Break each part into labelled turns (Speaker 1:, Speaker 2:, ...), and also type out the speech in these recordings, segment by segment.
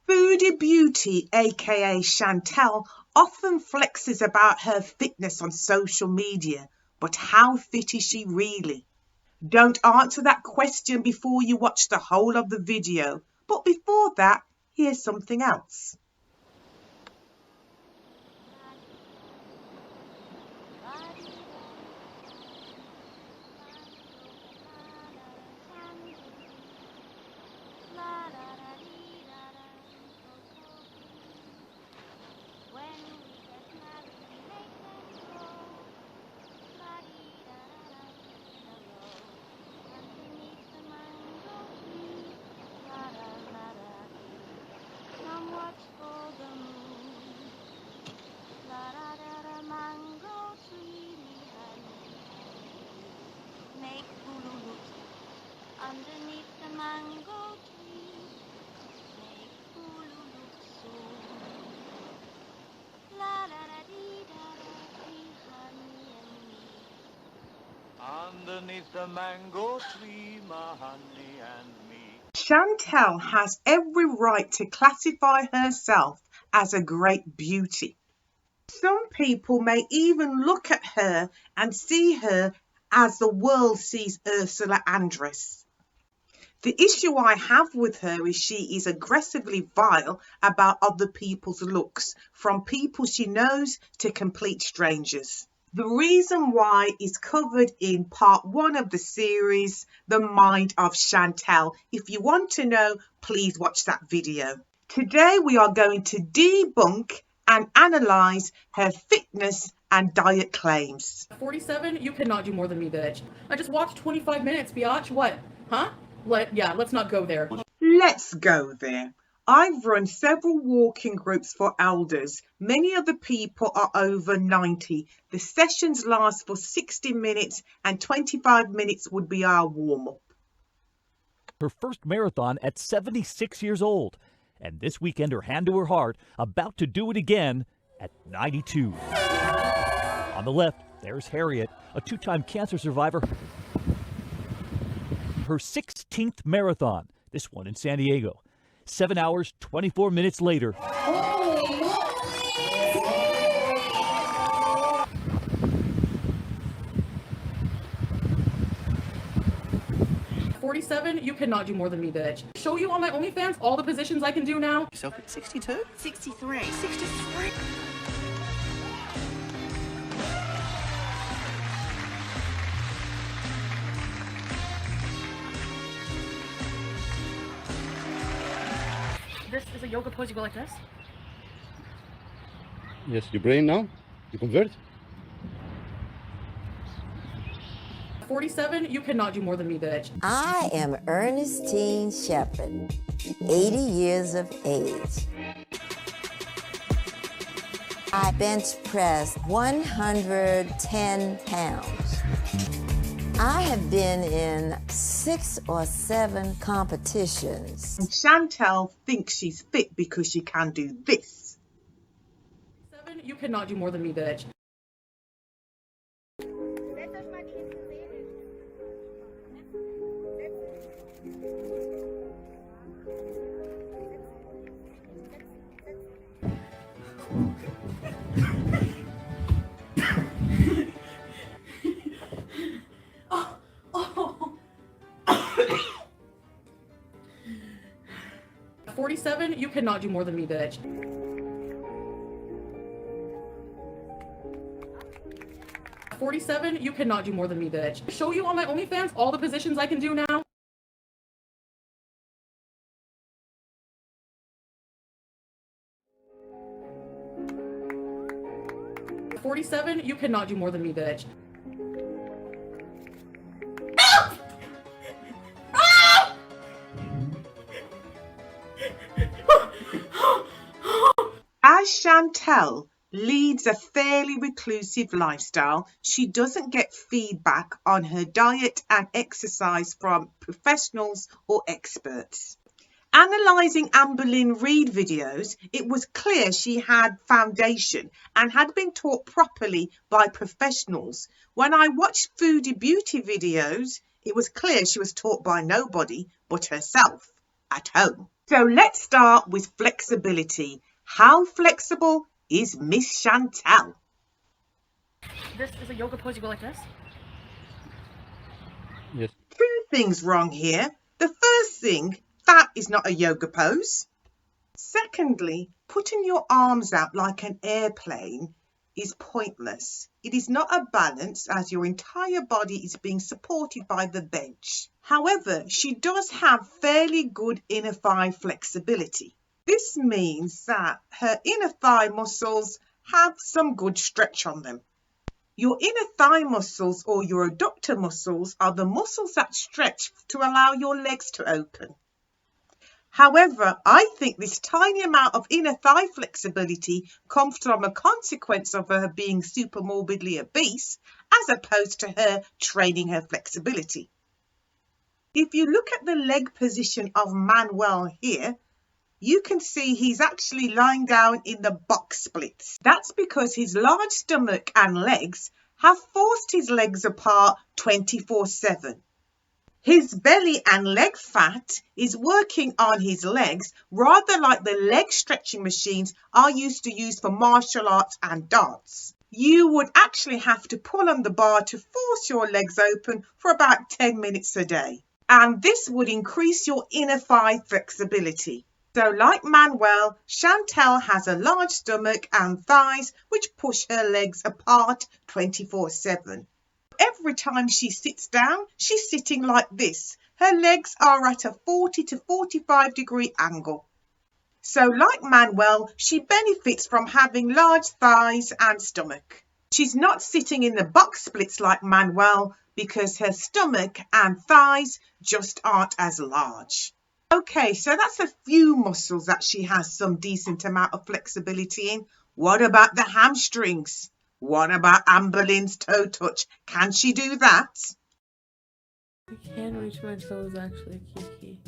Speaker 1: Foodie Beauty, aka Chantel, often flexes about her fitness on social media, but how fit is she really? Don't answer that question before you watch the whole of the video, but before that, here's something else.
Speaker 2: Underneath the mango tree, make Hulu look so. La da da dee da da dee, honey and me.
Speaker 3: Underneath the mango tree, my honey and me.
Speaker 1: Chantel has every right to classify herself as a great beauty. Some people may even look at her and see her as the world sees Ursula Andress. The issue I have with her is she is aggressively vile about other people's looks, from people she knows to complete strangers. The reason why is covered in part 1 of the series, The Mind of Chantel. If you want to know, please watch that video. Today we are going to debunk and analyse her fitness and diet claims.
Speaker 4: 47, you cannot do more than me, bitch. I just walked 25 minutes, biatch. What? Huh? Let's not go there.
Speaker 1: Let's go there. I've run several walking groups for elders. Many of the people are over 90. The sessions last for 60 minutes and 25 minutes would be our warm-up.
Speaker 5: Her first marathon at 76 years old. And this weekend, her hand to her heart, about to do it again at 92. On the left, there's Harriet, a 2-time cancer survivor. Her 16th marathon, this one in San Diego. 7 hours, 24 minutes later.
Speaker 4: 47, you cannot do more than me, bitch. Show you on my OnlyFans all the positions I can do now.
Speaker 6: Yourself at 62?
Speaker 7: 63.
Speaker 6: 63?
Speaker 4: This is a yoga pose. You go like this.
Speaker 8: Yes, your brain now? You convert?
Speaker 4: 47, you cannot do more than me, bitch.
Speaker 9: I am Ernestine Shepherd, 80 years of age. I bench press 110 pounds. I have been in 6 or 7 competitions.
Speaker 1: And Chantel thinks she's fit because she can do this.
Speaker 4: 7, you cannot do more than me, bitch. Oh. 47, you cannot do more than me, bitch. 47, you cannot do more than me, bitch. Show you on my OnlyFans all the positions I can do now. 47, you cannot do more than me, bitch.
Speaker 1: As Chantel leads a fairly reclusive lifestyle, she doesn't get feedback on her diet and exercise from professionals or experts. Analysing Amberlyn Reid videos, it was clear she had foundation and had been taught properly by professionals. When I watched Foodie Beauty videos, it was clear she was taught by nobody but herself at home. So let's start with flexibility. How flexible is Miss Chantal?
Speaker 4: This is a yoga pose. You go like this.
Speaker 8: Yes.
Speaker 1: Two things wrong here. The first thing, that is not a yoga pose. Secondly, putting your arms out like an airplane is pointless. It is not a balance as your entire body is being supported by the bench. However, she does have fairly good inner thigh flexibility. This means that her inner thigh muscles have some good stretch on them. Your inner thigh muscles or your adductor muscles are the muscles that stretch to allow your legs to open. However, I think this tiny amount of inner thigh flexibility comes from a consequence of her being super morbidly obese as opposed to her training her flexibility. If you look at the leg position of Manuel here, you can see he's actually lying down in the box splits. That's because his large stomach and legs have forced his legs apart 24/7. His belly and leg fat is working on his legs rather like the leg stretching machines I used to use for martial arts and dance. You would actually have to pull on the bar to force your legs open for about 10 minutes a day. And this would increase your inner thigh flexibility. So like Manuel, Chantal has a large stomach and thighs which push her legs apart 24/7. Every time she sits down, she's sitting like this. Her legs are at a 40 to 45 degree angle. So like Manuel, she benefits from having large thighs and stomach. She's not sitting in the box splits like Manuel because her stomach and thighs just aren't as large. Okay, so that's a few muscles that she has some decent amount of flexibility in. What about the hamstrings? What about Amberlyn's toe touch? Can she do that?
Speaker 4: I can't reach my toes actually, Kiki.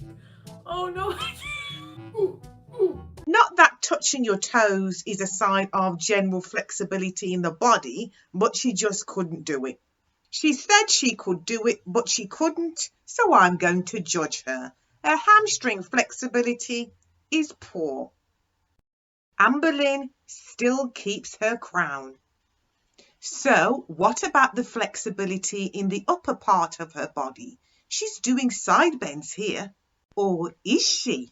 Speaker 4: Oh no, I can't. Ooh, ooh.
Speaker 1: Not that touching your toes is a sign of general flexibility in the body, but she just couldn't do it. She said she could do it, but she couldn't, so I'm going to judge her. Her hamstring flexibility is poor. Amberlyn still keeps her crown. So what about the flexibility in the upper part of her body? She's doing side bends here. Or is she?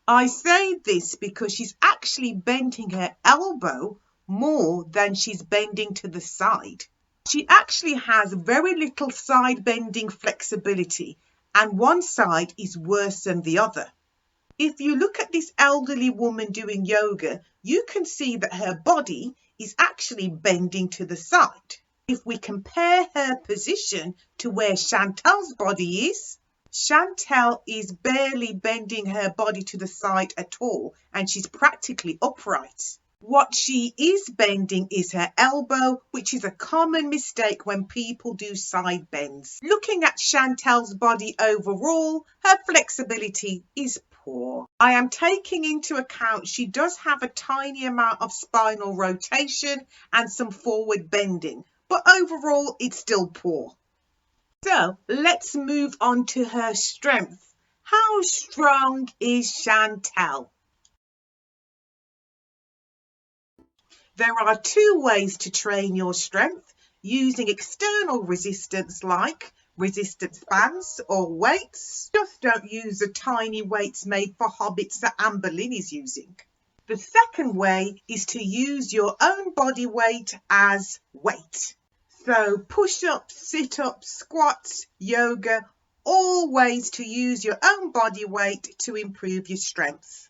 Speaker 1: I say this because she's actually bending her elbow more than she's bending to the side. She actually has very little side bending flexibility, and one side is worse than the other. If you look at this elderly woman doing yoga, you can see that her body is actually bending to the side. If we compare her position to where Chantal's body is, Chantal is barely bending her body to the side at all, and she's practically upright. What she is bending is her elbow, which is a common mistake when people do side bends. Looking at Chantal's body overall, her flexibility is poor. I am taking into account she does have a tiny amount of spinal rotation and some forward bending, but overall it's still poor. So let's move on to her strength. How strong is Chantal? There are two ways to train your strength, using external resistance like resistance bands or weights. Just don't use the tiny weights made for hobbits that Amberlyn is using. The second way is to use your own body weight as weight. So push-ups, sit-ups, squats, yoga, all ways to use your own body weight to improve your strength.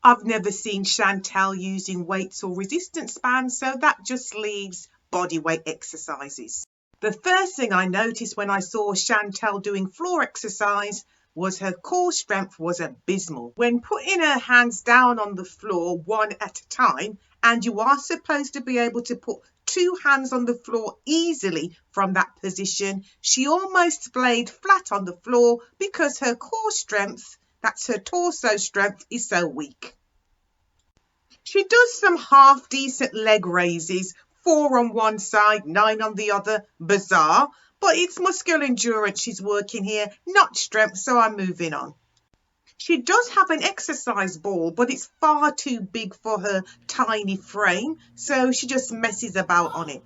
Speaker 1: I've never seen Chantal using weights or resistance bands, so that just leaves body weight exercises. The first thing I noticed when I saw Chantal doing floor exercise was her core strength was abysmal. When putting her hands down on the floor one at a time, and you are supposed to be able to put two hands on the floor easily from that position, she almost laid flat on the floor because her core strength, that's her torso strength, is so weak. She does some half decent leg raises, 4 on one side, 9 on the other, bizarre, but it's muscular endurance she's working here, not strength, so I'm moving on. She does have an exercise ball, but it's far too big for her tiny frame, so she just messes about on it.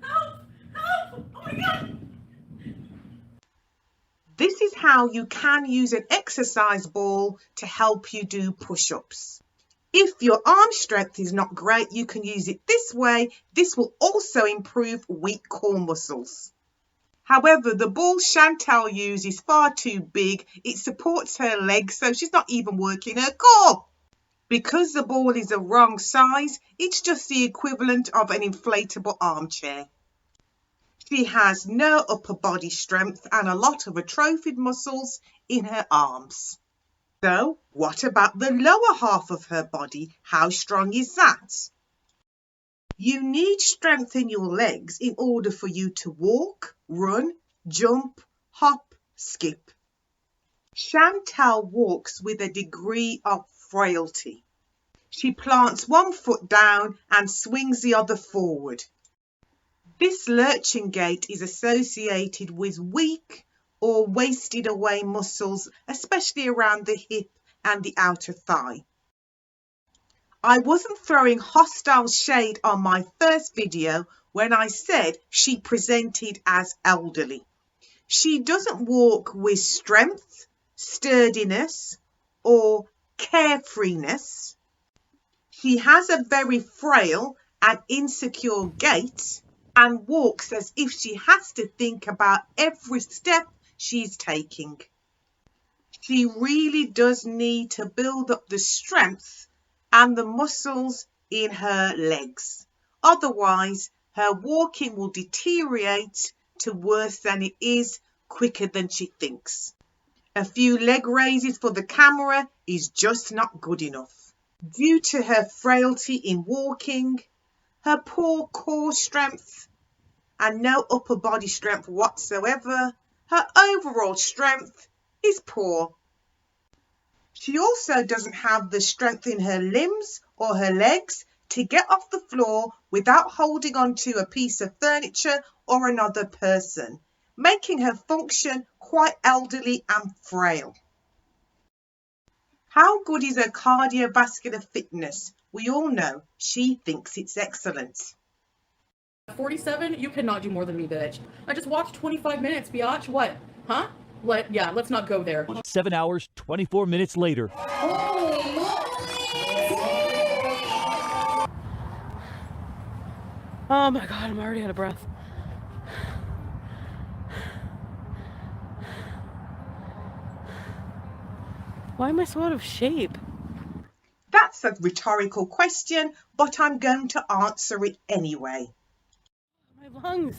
Speaker 4: Help! Help! Oh my God!
Speaker 1: This is how you can use an exercise ball to help you do push-ups. If your arm strength is not great, you can use it this way. This will also improve weak core muscles. However, the ball Chantal uses is far too big. It supports her legs, so she's not even working her core. Because the ball is the wrong size, it's just the equivalent of an inflatable armchair. She has no upper body strength and a lot of atrophied muscles in her arms. So, what about the lower half of her body? How strong is that? You need strength in your legs in order for you to walk, run, jump, hop, skip. Chantal walks with a degree of frailty. She plants one foot down and swings the other forward. This lurching gait is associated with weak or wasted away muscles, especially around the hip and the outer thigh. I wasn't throwing hostile shade on my first video when I said she presented as elderly. She doesn't walk with strength, sturdiness, or carefreeness. She has a very frail and insecure gait and walks as if she has to think about every step she's taking. She really does need to build up the strength and the muscles in her legs. Otherwise, her walking will deteriorate to worse than it is, quicker than she thinks. A few leg raises for the camera is just not good enough. Due to her frailty in walking, her poor core strength, and no upper body strength whatsoever, her overall strength is poor. She also doesn't have the strength in her limbs or her legs to get off the floor without holding onto a piece of furniture or another person, making her function quite elderly and frail. How good is her cardiovascular fitness? We all know she thinks it's excellent.
Speaker 4: 47, you cannot do more than me, bitch. I just walked 25 minutes, biatch. What? Huh? Let's not go there.
Speaker 5: 7 hours, 24 minutes later.
Speaker 6: Oh my God, I'm already out of breath. Why am I so out of shape?
Speaker 1: That's a rhetorical question, but I'm going to answer it anyway.
Speaker 6: My lungs.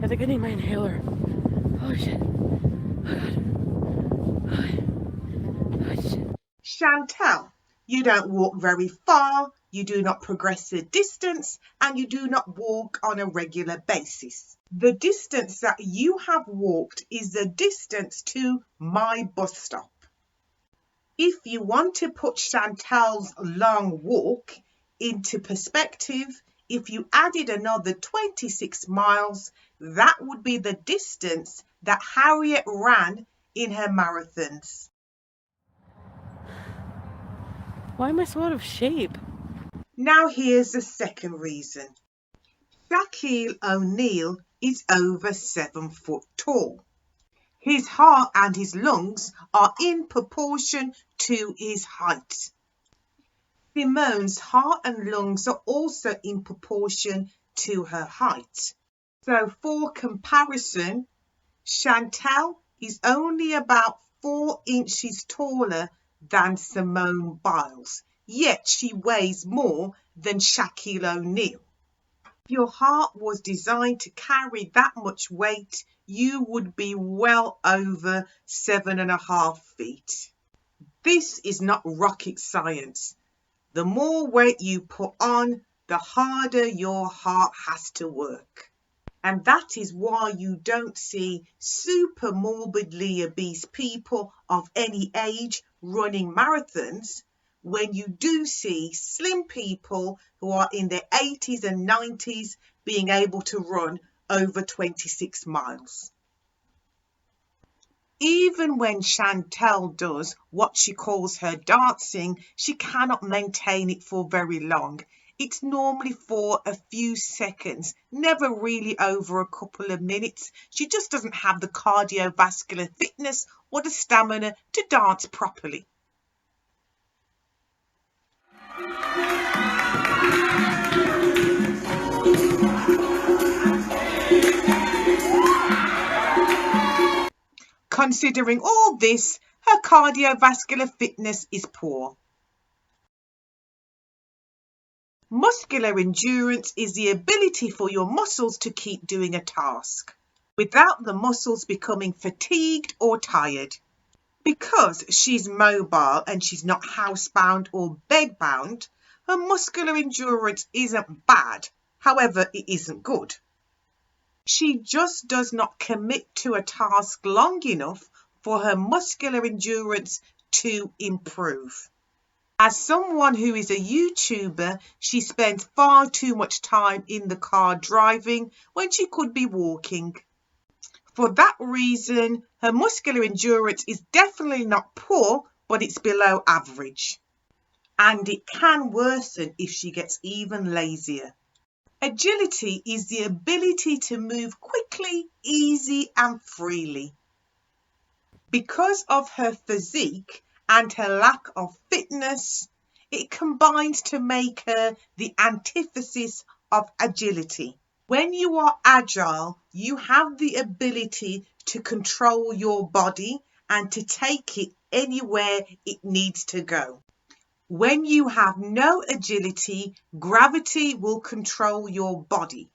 Speaker 6: I think I need my inhaler. Oh shit. Oh shit.
Speaker 1: Chantal, you don't walk very far, you do not progress the distance, and you do not walk on a regular basis. The distance that you have walked is the distance to my bus stop. If you want to put Chantal's long walk into perspective, if you added another 26 miles, that would be the distance that Harriet ran in her marathons.
Speaker 6: Why am I so out of shape?
Speaker 1: Now here's the second reason. Shaquille O'Neal is over 7 foot tall. His heart and his lungs are in proportion to his height. Simone's heart and lungs are also in proportion to her height. So for comparison, Chantal is only about 4 inches taller than Simone Biles, yet she weighs more than Shaquille O'Neal. If your heart was designed to carry that much weight, you would be well over 7.5 feet. This is not rocket science. The more weight you put on, the harder your heart has to work. And that is why you don't see super morbidly obese people of any age running marathons, when you do see slim people who are in their 80s and 90s being able to run over 26 miles. Even when Chantel does what she calls her dancing, she cannot maintain it for very long. It's normally for a few seconds, never really over a couple of minutes. She just doesn't have the cardiovascular fitness or the stamina to dance properly. Considering all this, her cardiovascular fitness is poor. Muscular endurance is the ability for your muscles to keep doing a task without the muscles becoming fatigued or tired. Because she's mobile and she's not housebound or bedbound, her muscular endurance isn't bad. However, it isn't good. She just does not commit to a task long enough for her muscular endurance to improve. As someone who is a YouTuber, she spends far too much time in the car driving when she could be walking. For that reason, her muscular endurance is definitely not poor, but it's below average. And it can worsen if she gets even lazier. Agility is the ability to move quickly, easy and freely. Because of her physique and her lack of fitness, it combines to make her the antithesis of agility. When you are agile, you have the ability to control your body and to take it anywhere it needs to go. When you have no agility, gravity will control your body.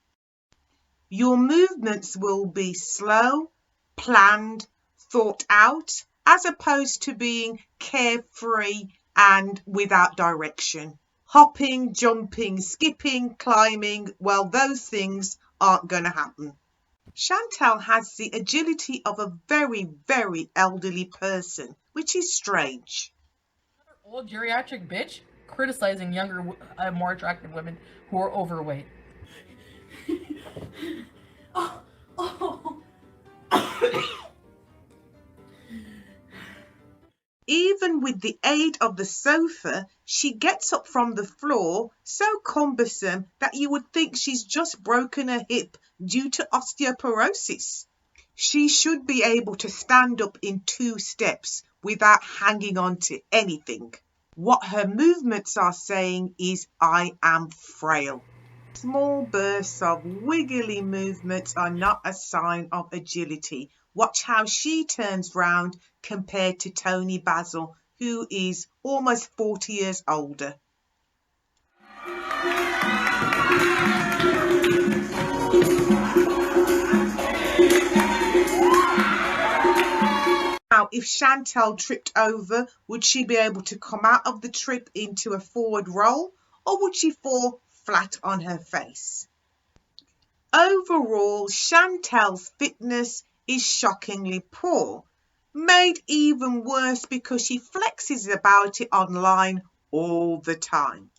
Speaker 1: Your movements will be slow, planned, thought out, as opposed to being carefree and without direction. Hopping, jumping, skipping, climbing, well, those things aren't going to happen. Chantel has the agility of a very, very elderly person, which is strange.
Speaker 4: Old geriatric bitch criticizing younger, more attractive women who are overweight.
Speaker 1: Even with the aid of the sofa, she gets up from the floor so cumbersome that you would think she's just broken her hip due to osteoporosis. She should be able to stand up in 2 steps without hanging on to anything. What her movements are saying is, I am frail. Small bursts of wiggly movements are not a sign of agility. Watch how she turns round compared to Tony Basil, who is almost 40 years older. Now, if Chantel tripped over, would she be able to come out of the trip into a forward roll, or would she fall flat on her face? Overall, Chantel's fitness is shockingly poor, made even worse because she flexes about it online all the time.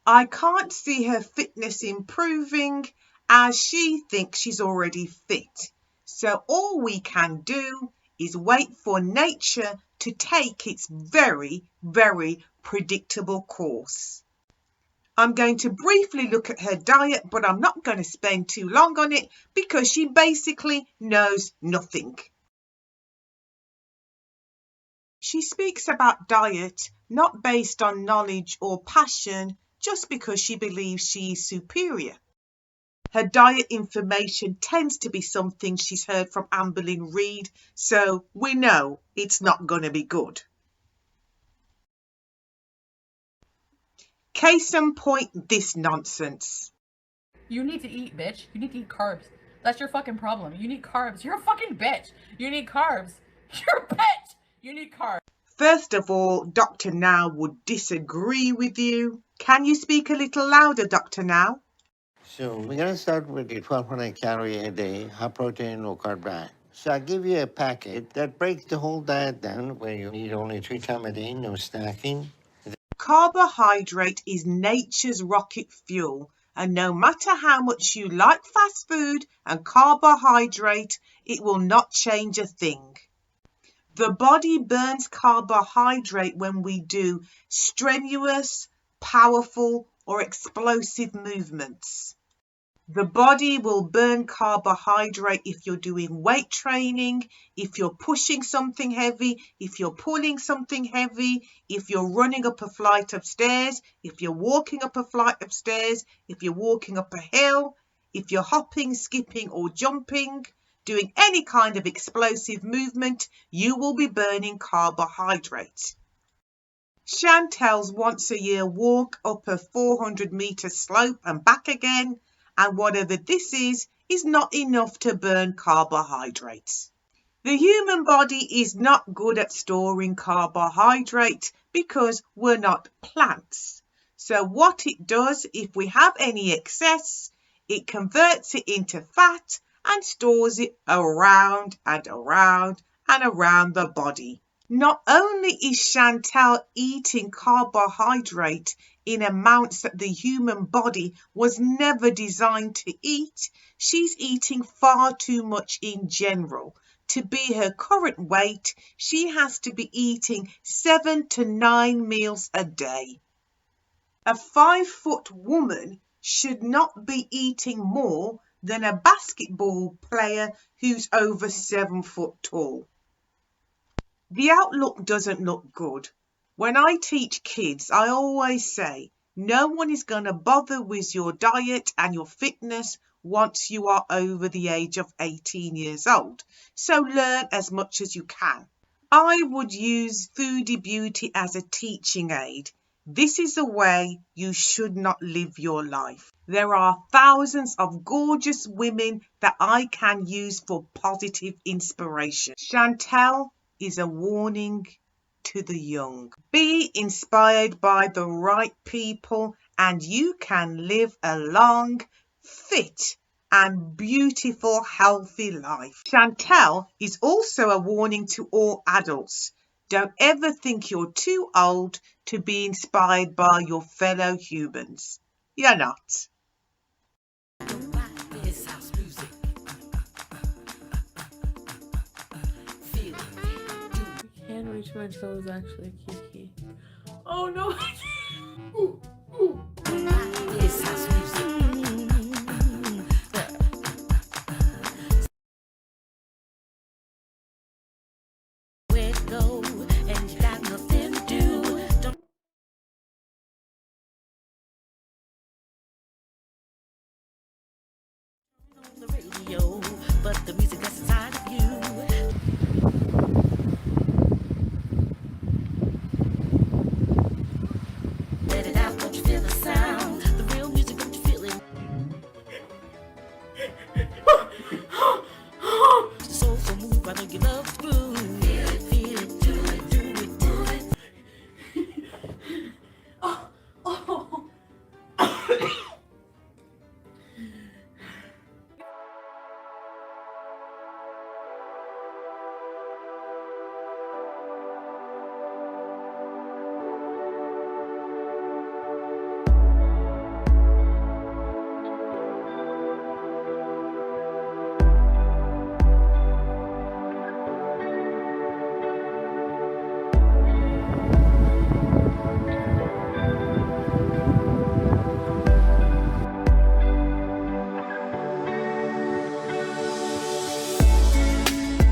Speaker 1: I can't see her fitness improving as she thinks she's already fit. So all we can do is wait for nature to take its very, very predictable course. I'm going to briefly look at her diet, but I'm not going to spend too long on it because she basically knows nothing. She speaks about diet not based on knowledge or passion, just because she believes she is superior. Her diet information tends to be something she's heard from Amberlyn Reid, so we know it's not going to be good. Case in point, this nonsense.
Speaker 4: You need to eat, bitch. You need to eat carbs. That's your fucking problem. You need carbs. You're a fucking bitch. You need carbs. You're a bitch. You need carbs.
Speaker 1: First of all, Dr. Now would disagree with you. Can you speak a little louder, Dr. Now?
Speaker 7: So we're going to start with the 1,200 calorie a day, high protein, low carb diet. So I give you a packet that breaks the whole diet down where you eat only 3 times a day, no snacking.
Speaker 1: Carbohydrate is nature's rocket fuel, and no matter how much you like fast food and carbohydrate, it will not change a thing. The body burns carbohydrate when we do strenuous, powerful, or explosive movements. The body will burn carbohydrate if you're doing weight training, if you're pushing something heavy, if you're pulling something heavy, if you're running up a flight of stairs, if you're walking up a flight of stairs, if you're walking up a hill, if you're hopping, skipping, or jumping, doing any kind of explosive movement, you will be burning carbohydrate. Chantel's once a year walk up a 400-meter slope and back again, and whatever this is not enough to burn carbohydrates. The human body is not good at storing carbohydrate because we're not plants. So what it does, if we have any excess, it converts it into fat and stores it around and around and around the body. Not only is Chantel eating carbohydrate in amounts that the human body was never designed to eat, she's eating far too much in general. To be her current weight, she has to be eating 7 to 9 meals a day. A 5-foot woman should not be eating more than a basketball player who's over 7 foot tall. The outlook doesn't look good. When I teach kids, I always say, no one is going to bother with your diet and your fitness once you are over the age of 18 years old. So learn as much as you can. I would use Foodie Beauty as a teaching aid. This is the way you should not live your life. There are thousands of gorgeous women that I can use for positive inspiration. Chantel is a warning to the young. Be inspired by the right people and you can live a long, fit and beautiful, healthy life. Chantel is also a warning to all adults. Don't ever think you're too old to be inspired by your fellow humans. You're not.
Speaker 6: Can't reach my toes actually, Kiki. Oh no!
Speaker 10: But the music that's inside of you. Let it out, don't you feel the sound? The real music, don't you feel it? The soulful move, I know you love.